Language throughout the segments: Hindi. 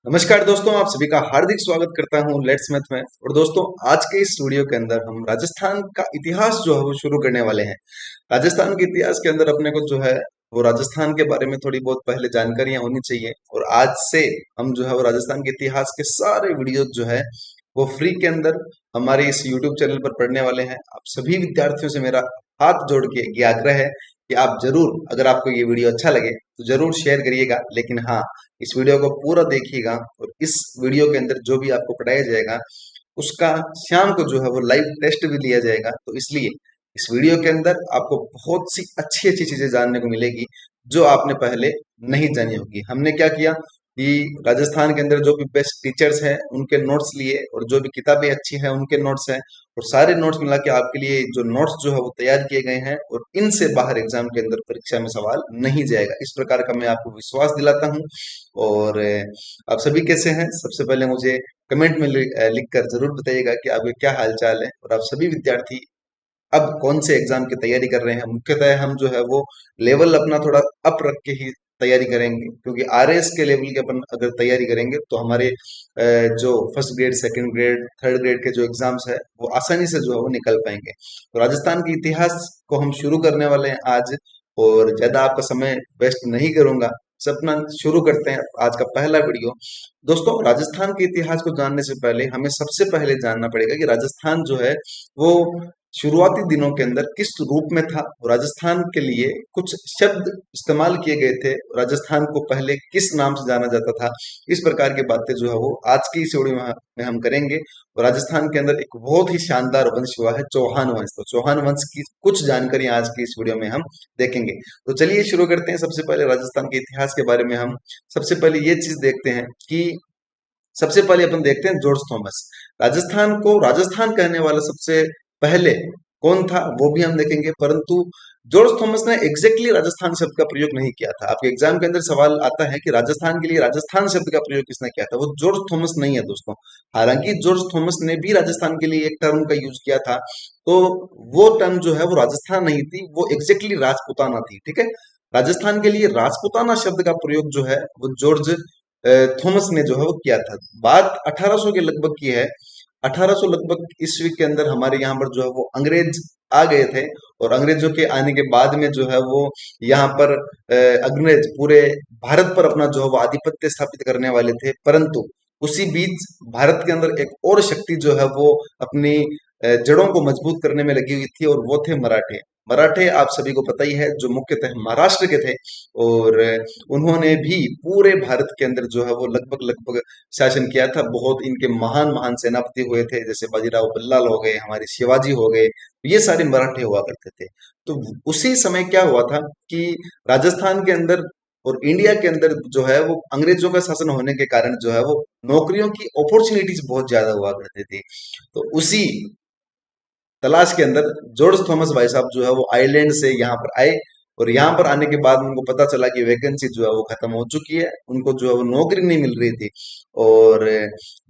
नमस्कार दोस्तों, आप सभी का हार्दिक स्वागत करता हूं लेट्स मैथ में। और दोस्तों, आज के इस वीडियो के अंदर हम राजस्थान का इतिहास जो है वो शुरू करने वाले हैं। राजस्थान के इतिहास के अंदर अपने को जो है वो राजस्थान के बारे में थोड़ी बहुत पहले जानकारियां होनी चाहिए। और आज से हम जो है वो राजस्थान के इतिहास के सारे वीडियो जो है वो फ्री के अंदर हमारे इस यूट्यूब चैनल पर पढ़ने वाले हैं। आप सभी विद्यार्थियों से मेरा हाथ जोड़ के ये आग्रह है कि आप जरूर, अगर आपको ये वीडियो अच्छा लगे तो जरूर शेयर करिएगा। लेकिन हाँ, इस वीडियो को पूरा देखिएगा और इस वीडियो के अंदर जो भी आपको पढ़ाया जाएगा उसका शाम को जो है वो लाइव टेस्ट भी लिया जाएगा। तो इसलिए इस वीडियो के अंदर आपको बहुत सी अच्छी अच्छी चीजें जानने को मिलेगी जो आपने पहले नहीं जानी होगी। हमने क्या किया कि राजस्थान के अंदर जो भी बेस्ट टीचर्स हैं उनके नोट्स लिए, और जो भी किताबें अच्छी हैं उनके नोट्स हैं, और सारे नोट्स मिला के आपके लिए जो नोट्स जो है वो तैयार किए गए हैं। और इनसे बाहर एग्जाम के अंदर परीक्षा में सवाल नहीं जाएगा, इस प्रकार का मैं आपको विश्वास दिलाता हूँ। और आप सभी कैसे हैं? सबसे पहले मुझे कमेंट में लिख कर जरूर बताइएगा कि आपके क्या हाल चाल है, और आप सभी विद्यार्थी अब कौन से एग्जाम की तैयारी कर रहे हैं। मुख्यतः हम जो है वो लेवल अपना थोड़ा अप रख के ही तैयारी करेंगे, क्योंकि आरएस के लेवल के अपन अगर तैयारी करेंगे तो हमारे जो first grade, second grade, third grade के जो एग्जाम्स है वो आसानी से जो है वो निकल पाएंगे। तो राजस्थान के इतिहास को हम शुरू करने वाले हैं आज, और ज्यादा आपका समय वेस्ट नहीं करूंगा। सब अपना शुरू करते हैं आज का पहला वीडियो। दोस्तों, राजस्थान के इतिहास को जानने से पहले हमें सबसे पहले जानना पड़ेगा कि राजस्थान जो है वो शुरुआती दिनों के अंदर किस रूप में था। राजस्थान के लिए कुछ शब्द इस्तेमाल किए गए थे, राजस्थान को पहले किस नाम से जाना जाता था। इस प्रकार की बातें जो है वो आज की इस वीडियो में हम करेंगे। और राजस्थान के अंदर एक बहुत ही शानदार वंश हुआ है चौहान वंश। तो चौहान वंश की कुछ जानकारी आज की इस वीडियो में हम देखेंगे। तो चलिए शुरू करते हैं। सबसे पहले राजस्थान के इतिहास के बारे में हम सबसे पहले ये चीज देखते हैं कि सबसे पहले अपन देखते हैं जॉर्ज थॉमस। राजस्थान को राजस्थान कहने वाला सबसे पहले कौन था वो भी हम देखेंगे, परंतु जॉर्ज थॉमस ने एग्जैक्टली राजस्थान शब्द का प्रयोग नहीं किया था। आपके एग्जाम के अंदर सवाल आता है कि राजस्थान के लिए राजस्थान शब्द का प्रयोग किसने किया था, वो जॉर्ज थॉमस नहीं है दोस्तों। हालांकि जॉर्ज थॉमस ने भी राजस्थान के लिए एक टर्म का यूज किया था, तो वो टर्म जो है वो राजस्थान नहीं थी, वो एग्जैक्टली राजपुताना थी। ठीक है, राजस्थान के लिए राजपुताना शब्द का प्रयोग जो है वो जॉर्ज थॉमस ने जो है वो किया था। बात 1800 के लगभग की है। 1800 लगभग ईस्वी के अंदर हमारे यहाँ पर जो है वो अंग्रेज आ गए थे, और अंग्रेजों के आने के बाद में जो है वो यहाँ पर अंग्रेज पूरे भारत पर अपना जो है वो आधिपत्य स्थापित करने वाले थे। परंतु उसी बीच भारत के अंदर एक और शक्ति जो है वो अपनी जड़ों को मजबूत करने में लगी हुई थी, और वो थे मराठे। मराठे आप सभी को पता ही है, जो मुख्यतः महाराष्ट्र के थे। और उन्होंने भी पूरे भारत के अंदर जो है वो लगभग लगभग शासन किया था। बहुत इनके महान महान सेनापति हुए थे, जैसे बाजीराव बल्लाल हो गए, हमारे शिवाजी हो गए, ये सारे मराठे हुआ करते थे। तो उसी समय क्या हुआ था कि राजस्थान के अंदर और इंडिया के अंदर जो है वो अंग्रेजों का शासन होने के कारण जो है वो नौकरियों की अपॉर्चुनिटीज बहुत ज्यादा हुआ करती थी। तो उसी तलाश के अंदर जॉर्ज थॉमस भाई साहब जो है वो आयरलैंड से यहाँ पर आए, और यहाँ पर आने के बाद उनको पता चला कि वैकेंसी जो है वो खत्म हो चुकी है, उनको जो है वो नौकरी नहीं मिल रही थी। और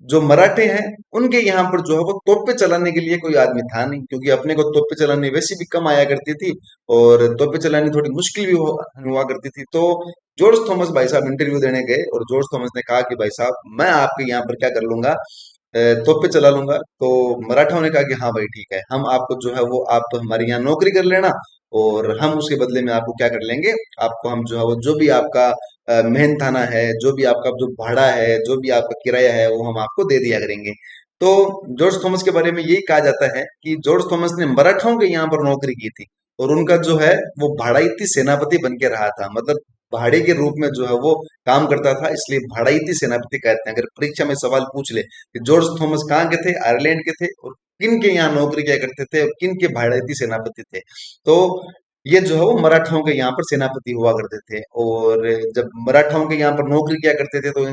जो मराठे हैं उनके यहाँ पर जो है वो तोपे चलाने के लिए कोई आदमी था नहीं, क्योंकि अपने को तोपे चलानी वैसे भी कम आया करती थी, और तोपे चलानी थोड़ी मुश्किल भी हुआ करती थी। तो जॉर्ज थॉमस भाई साहब इंटरव्यू देने गए, और जॉर्ज थॉमस ने कहा कि भाई साहब, मैं आपके यहाँ पर क्या कर लूंगा, तोपे चला लूंगा। तो मराठाओं ने कहा कि हाँ भाई ठीक है, हम आपको जो है वो आप हमारे यहाँ नौकरी कर लेना, और हम उसके बदले में आपको क्या कर लेंगे, आपको हम जो है वो जो भी आपका मेहनताना है, जो भी आपका जो भाड़ा है, जो भी आपका किराया है, वो हम आपको दे दिया करेंगे। तो जॉर्ज थॉमस के बारे में यही कहा जाता है कि जॉर्ज थॉमस ने मराठाओं के यहाँ पर नौकरी की थी, और उनका जो है वो भाड़ाइती सेनापति बन के रहा था। मतलब भाड़े के रूप में जो है वो काम करता था, इसलिए भाड़ाइती सेनापति कहते हैं। अगर परीक्षा में सवाल पूछ ले कि जॉर्ज थॉमस कहाँ के थे, आयरलैंड के थे, और किन के यहाँ नौकरी क्या करते थे, और किन के भाड़ाइती सेनापति थे, तो ये जो है वो मराठाओं के यहाँ पर सेनापति हुआ करते थे। और जब मराठाओं के यहाँ पर नौकरी किया करते थे तो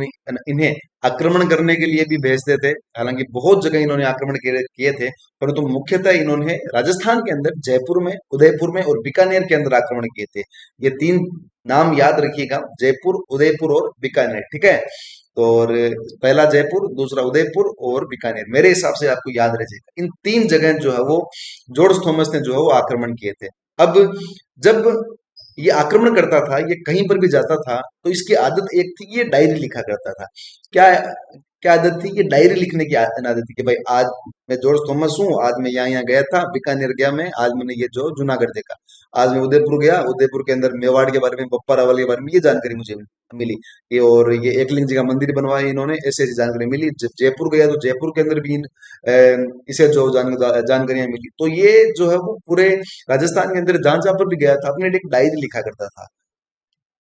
इन्हें आक्रमण करने के लिए भी भेजते थे। हालांकि बहुत जगह इन्होंने आक्रमण किए किए थे, परंतु मुख्यतः इन्होंने राजस्थान के अंदर जयपुर में, उदयपुर में और बीकानेर के अंदर आक्रमण किए थे। ये तीन नाम याद रखिएगा, जयपुर, उदयपुर और बीकानेर। ठीक है, तो और पहला जयपुर, दूसरा उदयपुर और बीकानेर, मेरे हिसाब से आपको याद रह जाएगा। इन तीन जगह जो है वो जॉर्ज थॉमस ने जो है वो आक्रमण किए थे। अब जब ये आक्रमण करता था, ये कहीं पर भी जाता था तो इसकी आदत एक थी, ये डायरी लिखा करता था। क्या क्या आदत थी? ये डायरी लिखने की आदत थी कि भाई आज मैं जॉर्ज थॉमस हूँ, आज मैं यहाँ यहाँ गया था, बीकानेर गया मैं, आज मैंने ये जो जूनागढ़ देखा, आज मैं उदयपुर गया, उदयपुर के अंदर मेवाड़ के बारे में, बप्पा रावल के बारे में ये जानकारी मुझे मिली। ये और ये एकलिंग जी का मंदिर बनवाया इन्होंने, ऐसी ऐसी जानकारी मिली। जयपुर गया तो जयपुर के अंदर भी इसे जो जानकारियां मिली। तो ये जो है वो पूरे राजस्थान के अंदर जहां जहां पर भी गया था अपने एक डायरी लिखा करता था।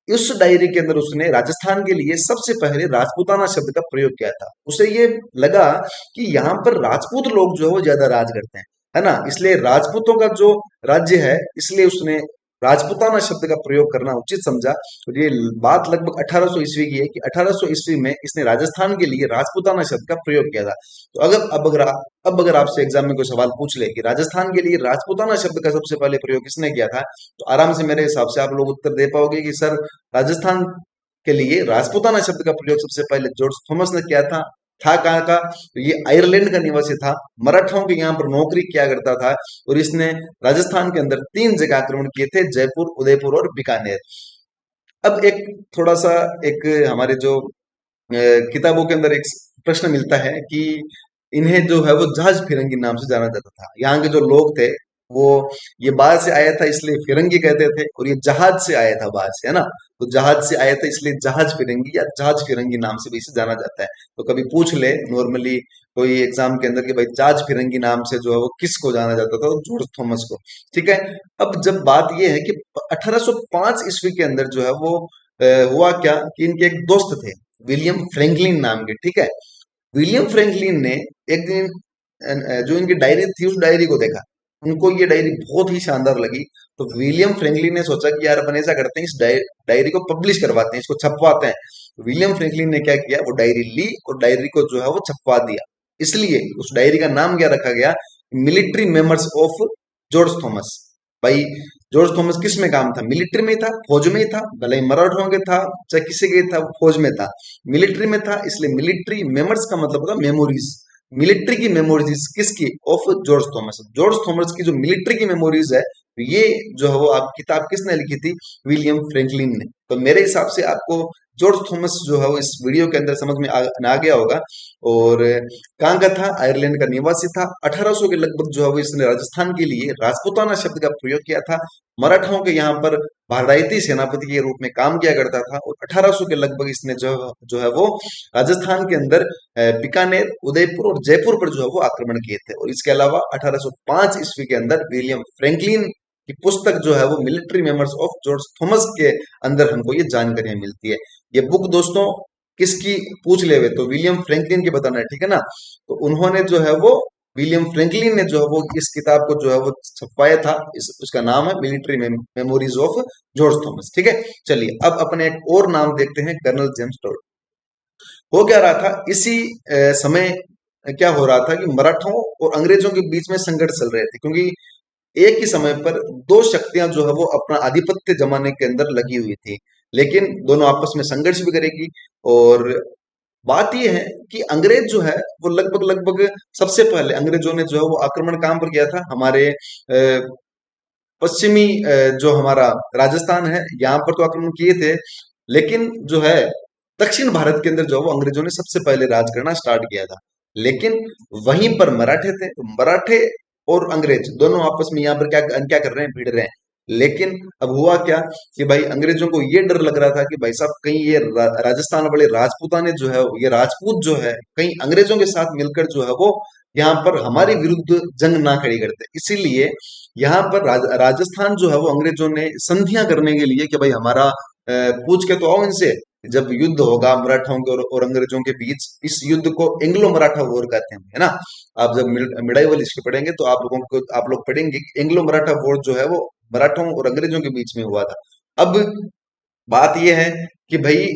उस डायरी के अंदर उसने राजस्थान के लिए सबसे पहले राजपूताना शब्द का प्रयोग किया था। उसे ये लगा कि यहाँ पर राजपूत लोग जो है वो ज्यादा राज करते हैं, है ना, इसलिए राजपूतों का जो राज्य है, इसलिए उसने राजपूताना शब्द का प्रयोग करना उचित समझा। और ये बात लगभग 1800 ईस्वी की है कि 1800 ईस्वी में इसने राजस्थान के लिए राजपूताना शब्द का प्रयोग किया था। तो अब अगर आपसे एग्जाम में कोई सवाल पूछ ले कि राजस्थान के लिए राजपूताना शब्द का सबसे पहले प्रयोग किसने किया था, तो आराम से मेरे हिसाब से आप लोग उत्तर दे पाओगे कि सर, राजस्थान के लिए राजपूताना शब्द का प्रयोग सबसे पहले जॉर्ज थॉमस ने किया था कहाँ का? तो ये आयरलैंड का निवासी था, मराठाओं के यहाँ पर नौकरी किया करता था, और इसने राजस्थान के अंदर 3 जगह आक्रमण किए थे, जयपुर, उदयपुर और बीकानेर। अब एक थोड़ा सा एक हमारे जो किताबों के अंदर एक प्रश्न मिलता है कि इन्हें जो है वो जहाज फिरंगी नाम से जाना जाता था। यहाँ के जो लोग थे वो, ये बाहर से आया था इसलिए फिरंगी कहते थे, और ये जहाज से आया था बाहर से, है ना, तो जहाज से आया था इसलिए जहाज फिरंगी या जहाज फिरंगी नाम से भी इसे जाना जाता है। तो कभी पूछ ले नॉर्मली कोई एग्जाम के अंदर कि भाई जहाज फिरंगी नाम से जो है वो किसको जाना जाता था, तो जॉर्ज थॉमस को। ठीक है। अब जब बात ये है कि 1805 ईस्वी के अंदर जो है वो हुआ क्या कि इनके एक दोस्त थे, विलियम फ्रैंकलिन नाम के। ठीक है। विलियम फ्रैंकलिन ने एक दिन जो इनकी डायरी थी उस डायरी को देखा, उनको ये डायरी बहुत ही शानदार लगी। तो विलियम फ्रैंकलिन ने सोचा कि यार अपन ऐसा करते हैं, इस डायरी को पब्लिश करवाते हैं, इसको छपवाते हैं। तो विलियम फ्रैंकलिन ने क्या किया, वो डायरी ली और डायरी को जो है वो छपवा दिया। इसलिए उस डायरी का नाम क्या रखा गया, military memoirs of George Thomas. भाई जॉर्ज थॉमस किस में काम था? मिलिट्री में था, फौज में ही था, भले ही मराठों के था चाहे किसी के था, वो फौज में था, मिलिट्री में था, इसलिए मिलिट्री मेमोर्स का मतलब होता मेमोरीज। मिलिट्री की मेमोरीज किसकी? Of George Thomas. George Thomas की जो मिलिट्री की मेमोरीज है, ये जो है वो आप किताब किसने लिखी थी? विलियम फ्रैंकलिन ने। तो मेरे हिसाब से आपको जॉर्ज थॉमस जो है वो इस वीडियो के अंदर समझ में आ गया होगा। और कहाँ का था? आयरलैंड का निवासी था। 1800 के लगभग जो है वो इसने राजस्थान के लिए राजपूताना शब्द का प्रयोग किया था। मराठाओं के यहाँ पर भारतीय सेनापति के रूप में काम किया करता था, और 1800 के लगभग इसने जो है वो राजस्थान के अंदर बीकानेर, उदयपुर और जयपुर पर जो है वो आक्रमण किए थे। और इसके अलावा 1805 ईस्वी के अंदर विलियम फ्रैंकलिन की पुस्तक जो है वो military memoirs of George Thomas के अंदर हमको ये जानकारियां मिलती है। ये बुक दोस्तों किसकी पूछ ले हुए तो विलियम फ्रैंकलिन के बताना है, ठीक है ना। तो उन्होंने जो है वो, विलियम फ्रैंकलिन ने जो है वो इस किताब को जो है वो छपवाया था। उसका नाम है military memories of George Thomas. ठीक है। चलिए अब अपने एक और नाम देखते हैं, कर्नल जेम्स टॉड। हो क्या रहा था इसी समय? क्या हो रहा था कि मराठों और अंग्रेजों के बीच में संघर्ष चल रहे थे, क्योंकि एक ही समय पर दो शक्तियां जो है वो अपना आधिपत्य जमाने के अंदर लगी हुई थी, लेकिन दोनों आपस में संघर्ष भी करेगी। और बात यह है कि अंग्रेज जो है वो लगभग लगभग सबसे पहले अंग्रेजों ने जो है वो आक्रमण कहां पर किया था? हमारे पश्चिमी जो हमारा राजस्थान है यहाँ पर तो आक्रमण किए थे, लेकिन जो है दक्षिण भारत के अंदर जो है वो अंग्रेजों ने सबसे पहले राज करना स्टार्ट किया था। लेकिन वहीं पर मराठे थे, तो मराठे और अंग्रेज दोनों आपस में यहाँ पर क्या क्या कर रहे हैं? भिड़ रहे हैं। लेकिन अब हुआ क्या कि भाई अंग्रेजों को ये डर लग रहा था कि भाई साहब कहीं ये राजस्थान वाले राजपूताने जो है, ये राजपूत जो है, कहीं अंग्रेजों के साथ मिलकर जो है वो यहाँ पर हमारे विरुद्ध जंग ना खड़ी करते। इसीलिए यहाँ पर राजस्थान जो है वो अंग्रेजों ने संधियां करने के लिए कि भाई हमारा पूछ के तो आओ इनसे, जब युद्ध होगा मराठाओं के और अंग्रेजों के बीच, इस युद्ध को एंग्लो मराठा वॉर कहते हैं, है ना। आप जब मिडाइवल हिस्ट्री पढ़ेंगे तो आप लोग पढ़ेंगे कि एंग्लो मराठा वॉर जो है वो मराठों और अंग्रेजों के बीच में हुआ था। अब बात यह है कि भाई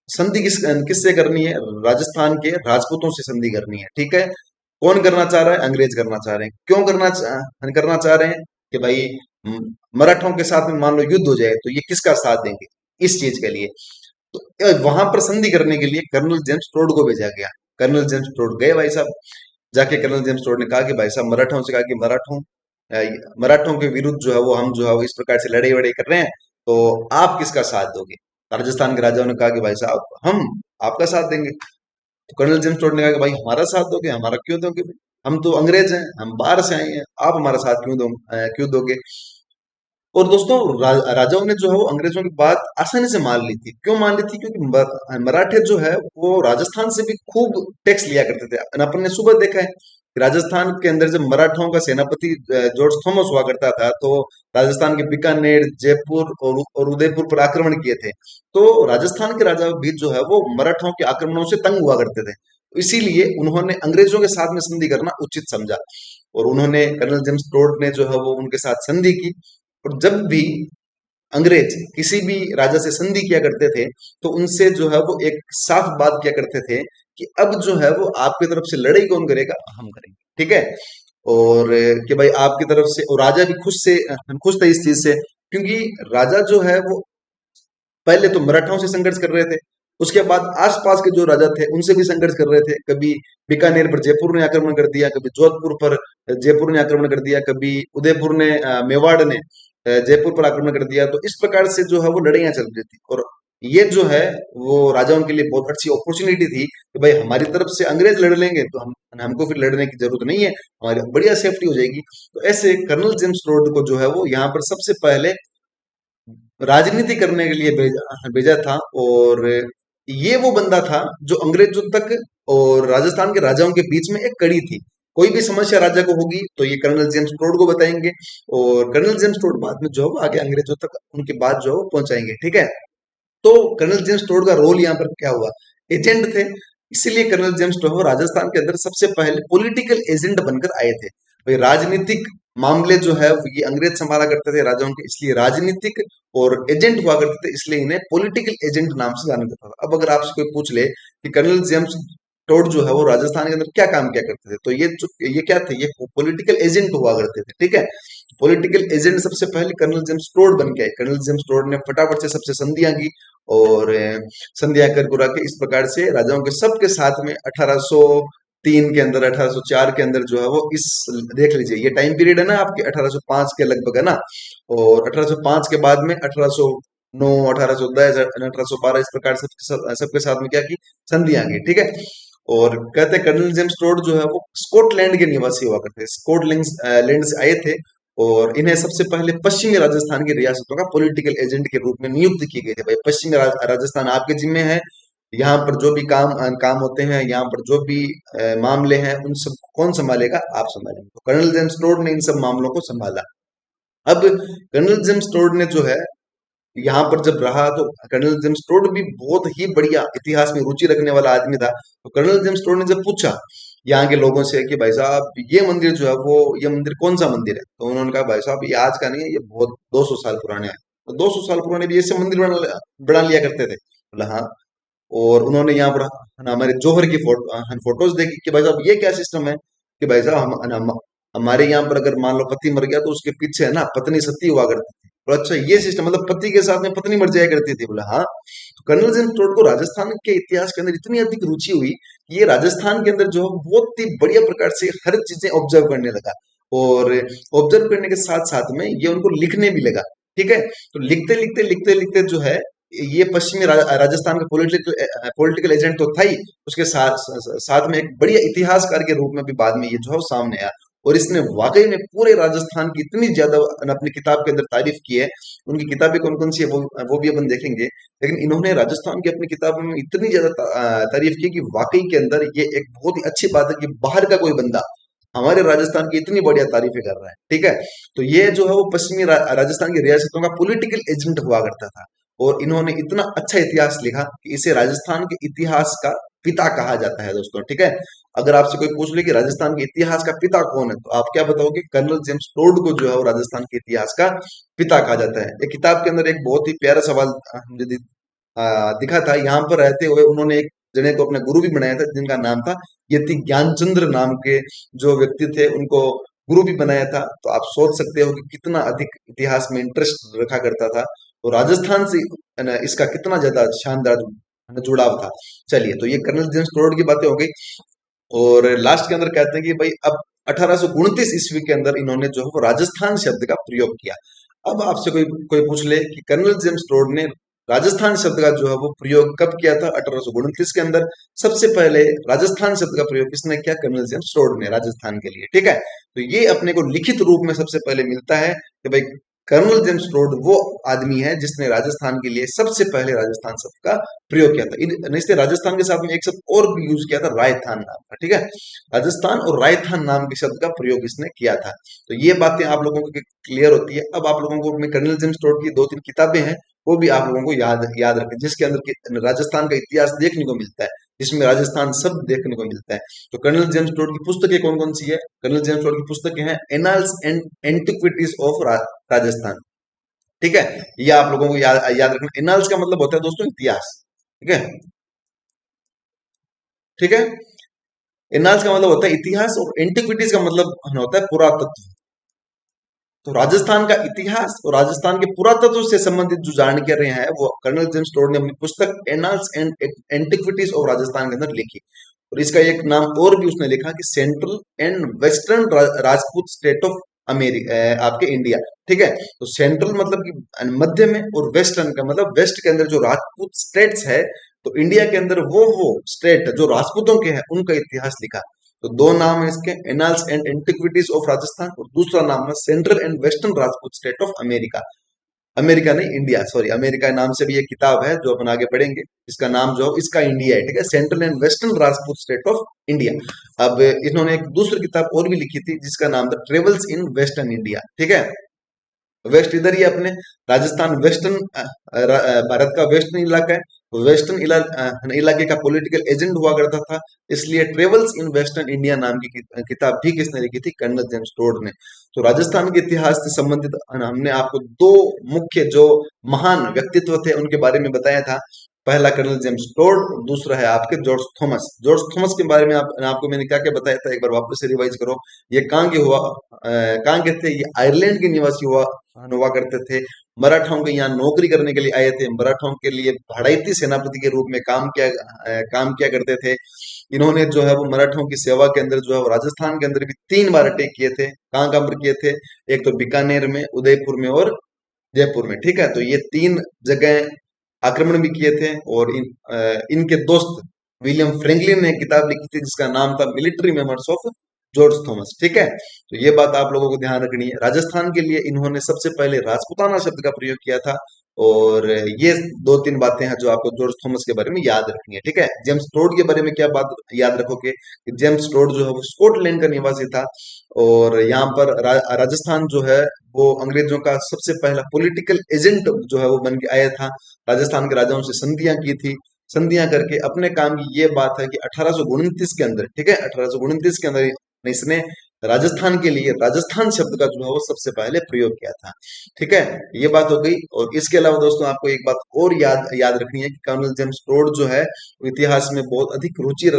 संधि किससे करनी है? राजस्थान के राजपूतों से संधि करनी है। ठीक है। कौन करना चाह रहा है? अंग्रेज करना चाह रहे हैं। क्यों करना चाह रहे हैं? कि भाई मराठों के साथ में मान लो युद्ध हो जाए तो ये किसका साथ देंगे? इस चीज के लिए। तो वहां पर संधि करने के लिए कर्नल जेम्स टोड को भेजा गया। कर्नल जेम्स टोड गए भाई साहब, जाके कर्नल जेम्स टोड ने कहा कि भाई साहब मराठों से कहा कि मराठों के विरुद्ध जो है वो हम जो है वो इस प्रकार से लड़ाई वड़ाई कर रहे हैं, तो आप किसका साथ दोगे? तो राजस्थान के राजाओं ने कहा कि भाई साहब हम आपका साथ देंगे। तो कर्नल जेम्स टोड ने कहा कि भाई हमारा साथ दोगे? हमारा क्यों दोगे? हम तो अंग्रेज हैं, हम बाहर से आए हैं, आप हमारा साथ क्यों दोगे? और दोस्तों राजाओं ने जो है वो अंग्रेजों की बात आसानी से मान ली थी। क्यों मान ली थी? क्योंकि मराठे जो है वो राजस्थान से भी खूब टैक्स लिया करते थे। अपन ने सुबह देखा है कि राजस्थान के अंदर जब मराठों का सेनापति जॉर्ज थॉमस हुआ करता था, तो राजस्थान के बीकानेर, जयपुर और उदयपुर पर आक्रमण किए थे। तो राजस्थान के राजा भी जो है वो मराठों के आक्रमणों से तंग हुआ करते थे। इसीलिए उन्होंने अंग्रेजों के साथ में संधि करना उचित समझा, और उन्होंने कर्नल जेम्स टोड ने जो है वो उनके साथ संधि की। और जब भी अंग्रेज किसी भी राजा से संधि किया करते थे, तो उनसे जो है वो एक साफ बात किया करते थे कि अब जो है वो आपकी तरफ से लड़ाई कौन करेगा? हम करेंगे, ठीक है। और कि भाई आपकी तरफ से, और राजा भी खुश थे इस चीज से, क्योंकि राजा जो है वो पहले तो मराठाओं से संघर्ष कर रहे थे, उसके बाद आसपास के जो राजा थे उनसे भी संघर्ष कर रहे थे। कभी बीकानेर पर जयपुर ने आक्रमण कर दिया, कभी जोधपुर पर जयपुर ने आक्रमण कर दिया, कभी उदयपुर ने मेवाड़ ने जयपुर पर आक्रमण कर दिया। तो इस प्रकार से जो है वो लड़ाइयां चल रही थी, और ये जो है वो राजाओं के लिए बहुत अच्छी अपॉर्चुनिटी थी कि भाई हमारी तरफ से अंग्रेज लड़ लेंगे तो हम हमको फिर लड़ने की जरूरत नहीं है, हमारी बढ़िया सेफ्टी हो जाएगी। तो ऐसे कर्नल जेम्स टोड को जो है वो यहाँ पर सबसे पहले राजनीति करने के लिए भेजा था। और ये वो बंदा था जो अंग्रेजों तक और राजस्थान के राजाओं के बीच में एक कड़ी थी। कोई भी समस्या राजा को होगी तो ये कर्नल जेम्स टोड को बताएंगे, और कर्नल जेम्स टोड बाद में जो है वो आगे अंग्रेजों तक उनकी बात जो है वो पहुंचाएंगे, ठीक है। तो कर्नल जेम्स टोड का रोल यहाँ पर क्या हुआ? एजेंट थे। इसीलिए कर्नल जेम्स टोड वो राजस्थान के अंदर सबसे पहले पॉलिटिकल एजेंट बनकर आए थे। भाई राजनीतिक मामले जो है ये अंग्रेज संभाला करते थे राजाओं के, इसलिए राजनीतिक और एजेंट हुआ करते थे, इसलिए इन्हें पॉलिटिकल एजेंट नाम से जाना जाता था। अब अगर आपसे कोई पूछ ले कि कर्नल जेम्स टोड जो है वो राजस्थान के अंदर क्या काम किया करते थे, तो ये क्या थे? ये पॉलिटिकल एजेंट हुआ करते थे, ठीक है। पॉलिटिकल एजेंट सबसे पहले कर्नल जेम्स टोड बन के आए। कर्नल जेम्स टोड ने फटाफट से सबसे संधियां की, और संधियां कर कुरा के इस प्रकार से राजाओं के सबके साथ में 1803 के अंदर, 1804 के अंदर जो है वो इस, देख लीजिए ये टाइम पीरियड है ना आपके 1805 के लगभग, है ना। और 1805 के बाद में 1809, 1810, 1812 इस प्रकार से सबके साथ में क्या की? संधियां की, ठीक है। और कहते हैं कर्नल जेम्स टोड जो है वो स्कॉटलैंड के निवासी हुआ करते हैं, स्कॉटलैंड लैंड से आए थे। और इन्हें सबसे पहले पश्चिमी राजस्थान की रियासतों का पॉलिटिकल एजेंट के रूप में नियुक्त किए गए थे। भाई पश्चिमी राजस्थान आपके जिम्मे है, यहाँ पर जो भी काम होते हैं, यहाँ पर जो भी मामले हैं, उन सब कौन संभालेगा? आप संभालेंगे। तो कर्नल जेम्स टोड ने इन सब मामलों को संभाला। अब कर्नल जेम्स टोड ने जो है यहाँ पर जब रहा, तो कर्नल जेम्स टोड भी बहुत ही बढ़िया इतिहास में रुचि रखने वाला आदमी था। तो कर्नल जेम्स टोड ने जब पूछा यहाँ के लोगों से कि भाई साहब ये मंदिर जो है वो, ये मंदिर कौन सा मंदिर है? तो उन्होंने कहा भाई साहब ये आज का नहीं है, ये बहुत 200 साल पुराने हैं। तो 200 साल पुराने भी ऐसे मंदिर बना लिया करते थे? बोला हाँ। और उन्होंने यहाँ पर हमारे जौहर की फोटोज देखी कि भाई साहब ये क्या सिस्टम है कि भाई साहब हमारे यहाँ पर अगर मान लो पति मर गया तो उसके पीछे है ना पत्नी सती हुआ करती थी। बोला अच्छा ये सिस्टम, मतलब पति के साथ में पत्नी मर जाया करती थी? बोला हाँ। तो कर्नल जेम्स टोड को राजस्थान के इतिहास के अंदर इतनी अधिक रुचि हुई कि ये राजस्थान के अंदर जो है बहुत ही बढ़िया प्रकार से हर चीजें ऑब्जर्व करने लगा। और ऑब्जर्व करने के साथ साथ में ये उनको लिखने भी लगा, ठीक है। तो लिखते लिखते जो है ये पश्चिमी राजस्थान का पॉलिटिकल एजेंट तो था ही, उसके साथ में एक बढ़िया इतिहासकार के रूप में भी बाद में ये जो है वो सामने आया। और इसने वाकई में पूरे राजस्थान की इतनी ज्यादा अपनी किताब के अंदर तारीफ की है। उनकी किताबें कौन कौन सी है वो भी अपन देखेंगे, लेकिन इन्होंने राजस्थान की अपनी किताबों में इतनी ज्यादा तारीफ की कि वाकई के अंदर ये एक बहुत ही अच्छी बात है कि बाहर का कोई बंदा हमारे राजस्थान की इतनी बढ़िया तारीफें कर रहा है, ठीक है। तो ये जो है वो पश्चिमी राजस्थान की रियासतों का पॉलिटिकल एजेंट हुआ करता था। और इन्होंने इतना अच्छा इतिहास लिखा कि इसे राजस्थान के इतिहास का पिता कहा जाता है दोस्तों, ठीक है। अगर आपसे कोई पूछ ले कि राजस्थान के इतिहास का पिता कौन है, तो आप क्या बताओगे? कर्नल जेम्स टोड को जो है वो राजस्थान के इतिहास का पिता कहा जाता है। एक किताब के अंदर एक बहुत ही प्यारा सवाल मुझे दिखा था। यहाँ पर रहते हुए उन्होंने एक जने को अपना गुरु भी बनाया था, जिनका नाम था यति ज्ञानचंद्र नाम के जो व्यक्ति थे, उनको गुरु भी बनाया था। तो आप सोच सकते हो कि कितना अधिक इतिहास में इंटरेस्ट रखा करता था, तो राजस्थान से इसका कितना ज्यादा शानदार जुड़ाव था। चलिए, तो ये कर्नल जेम्स टोड की बातें हो गई। और लास्ट के अंदर कहते हैं कि भाई अब 1829 ईस्वी के अंदर इन्होंने जो है वो राजस्थान शब्द का प्रयोग किया। अब आपसे कोई कोई पूछ ले कि कर्नल जेम्स टोड ने राजस्थान शब्द का जो है वो प्रयोग कब किया था 1829 के अंदर। सबसे पहले राजस्थान शब्द का प्रयोग किसने किया? कर्नल जेम्स टोड ने, राजस्थान के लिए। ठीक है, तो ये अपने को लिखित रूप में सबसे पहले मिलता है कि भाई कर्नल जेम्स टोड वो आदमी है जिसने राजस्थान के लिए सबसे पहले राजस्थान शब्द का प्रयोग किया था। इसने राजस्थान के साथ में एक शब्द और भी यूज किया था, रायथान नाम का। ठीक है, राजस्थान और रायथान नाम के शब्द का प्रयोग इसने किया था। तो ये बातें आप लोगों को क्लियर होती है। अब आप लोगों को, मैं कर्नल जेम्स टोड की 2-3 किताबें हैं वो भी आप लोगों को याद याद रखें, जिसके अंदर राजस्थान का इतिहास देखने को मिलता है, जिसमें राजस्थान शब्द देखने को मिलता है। तो कर्नल जेम्स टोड की पुस्तकें कौन कौन सी है? कर्नल जेम्स टोड की पुस्तकें हैं annals and antiquities of Rajasthan. ठीक है, ये आप लोगों को याद याद रखना। एनाल्स का मतलब होता है दोस्तों इतिहास। ठीक है, ठीक है, एनाल्स का मतलब होता है इतिहास और एंटिक्विटीज का मतलब होता है पुरातत्व। तो राजस्थान का इतिहास और राजस्थान के पुरातत्व से संबंधित जो जानकारी है वो कर्नल जेम्स टोड ने अपनी पुस्तक annals and antiquities of Rajasthan के अंदर लिखी। और इसका एक नाम और भी उसने लिखा कि central and western Rajput state of America, आपके इंडिया। ठीक है, तो सेंट्रल मतलब कि मध्य में, और वेस्टर्न का मतलब वेस्ट के अंदर जो राजपूत स्टेट्स है, तो इंडिया के अंदर वो स्टेट जो राजपूतों के हैं उनका इतिहास लिखा। तो दो नाम है इसके, annals and antiquities of Rajasthan, और दूसरा नाम है central and western Rajput state of America. America नहीं, इंडिया, सॉरी, अमेरिका नाम से भी एक किताब है जो अपन आगे पढ़ेंगे। इसका नाम जो है इसका इंडिया है। ठीक है, central and western Rajput state of India. अब इन्होंने एक दूसरी किताब और भी लिखी थी जिसका नाम था ट्रेवल्स इन वेस्टर्न इंडिया। ठीक है, वेस्ट इधर ही अपने राजस्थान वेस्टर्न भारत का वेस्टर्न इलाका है। वेस्टर्न इलाके का पॉलिटिकल एजेंट हुआ करता था, इसलिए ट्रेवल्स इन वेस्टर्न इंडिया नाम की किताब भी किसने लिखी थी? कर्नल जेम्स टोड ने। तो राजस्थान के इतिहास से संबंधित हमने आपको दो मुख्य जो महान व्यक्तित्व थे उनके बारे में बताया था। पहला कर्नल जेम्स टोड, दूसरा है आपके जॉर्ज थॉमस। जॉर्ज थॉमस के बारे में आपको मैंने क्या क्या बताया था, एक बार वापस से रिवाइज करो। ये कहाँ के हुआ, कहाँ के थे? ये आयरलैंड के निवासी हुआ करते थे। मराठाओं के यहाँ नौकरी करने के लिए आए थे, मराठाओं के लिए भाड़ाइती सेनापति के रूप में काम किया करते थे। इन्होंने जो है वो मराठाओं की सेवा के अंदर जो है वो राजस्थान के अंदर भी 3 बार अटैक किए थे। कहाँ कहाँ पर किए थे? एक तो बीकानेर में, उदयपुर में और जयपुर में। ठीक है, तो ये 3 जगह आक्रमण भी किए थे। और इनके दोस्त विलियम फ्रैंकलिन ने एक किताब लिखी थी जिसका नाम था military memoirs of George Thomas. ठीक है, तो ये बात आप लोगों को ध्यान रखनी है। राजस्थान के लिए इन्होंने सबसे पहले राजपूताना शब्द का प्रयोग किया था। और ये 2-3 बातें हैं जो आपको जॉर्ज थॉमस के बारे में याद रखनी है। ठीक है, जेम्स टोड के बारे में क्या बात याद रखोगे कि जेम्स टोड जो है वो स्कॉटलैंड का निवासी था। और यहाँ पर राजस्थान जो है वो अंग्रेजों का सबसे पहला पॉलिटिकल एजेंट जो है वो बन के आया था। राजस्थान के राजाओं से संधियां की थी। संधियां करके अपने काम की ये बात है कि 1829 के अंदर, ठीक है, 1829 के अंदर इसने राजस्थान के लिए राजस्थान शब्द का जो है वो सबसे पहले प्रयोग किया था। ठीक है, ये बात हो गई। और इसके अलावा दोस्तों आपको एक बात और याद याद रखनी है कि कर्नल जेम्स टोड जो है वो इतिहास में बहुत अधिक रुचि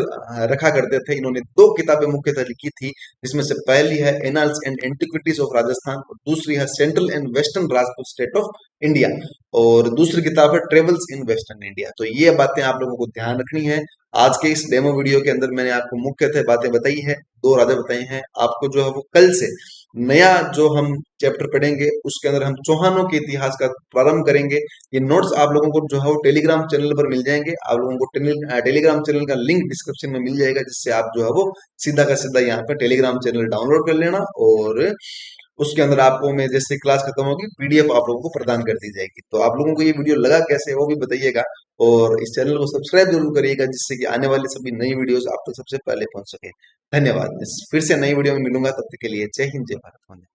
रखा करते थे। इन्होंने 2 किताबें मुख्यतः लिखी थी, जिसमें से पहली है annals and antiquities of Rajasthan और दूसरी है central and western Rajput state of India. और दूसरी किताब है ट्रेवल्स इन वेस्टर्न इंडिया। तो ये बातें आप लोगों को ध्यान रखनी है। आज के इस डेमो वीडियो के अंदर मैंने आपको मुख्यतः बातें बताई है, 2 राजा बताए हैं। आपको जो है वो कल से नया जो हम चैप्टर पढ़ेंगे उसके अंदर हम चौहानों के इतिहास का प्रारंभ करेंगे। ये नोट्स आप लोगों को जो है वो टेलीग्राम चैनल पर मिल जाएंगे। आप लोगों को टेलीग्राम चैनल का लिंक डिस्क्रिप्शन में मिल जाएगा, जिससे आप जो है वो सीधा का सीधा यहाँ पे टेलीग्राम चैनल डाउनलोड कर लेना। और उसके अंदर आपको, मैं जैसे क्लास खत्म होगी, पीडीएफ आप लोगों को प्रदान कर दी जाएगी। तो आप लोगों को ये वीडियो लगा कैसे वो भी बताइएगा। और इस चैनल को सब्सक्राइब जरूर करिएगा, जिससे कि आने वाली सभी नई वीडियोस आप तक सबसे पहले पहुंच सके। धन्यवाद। फिर से नई वीडियो में मिलूंगा, तब तक के लिए जय हिंद, जय भारत।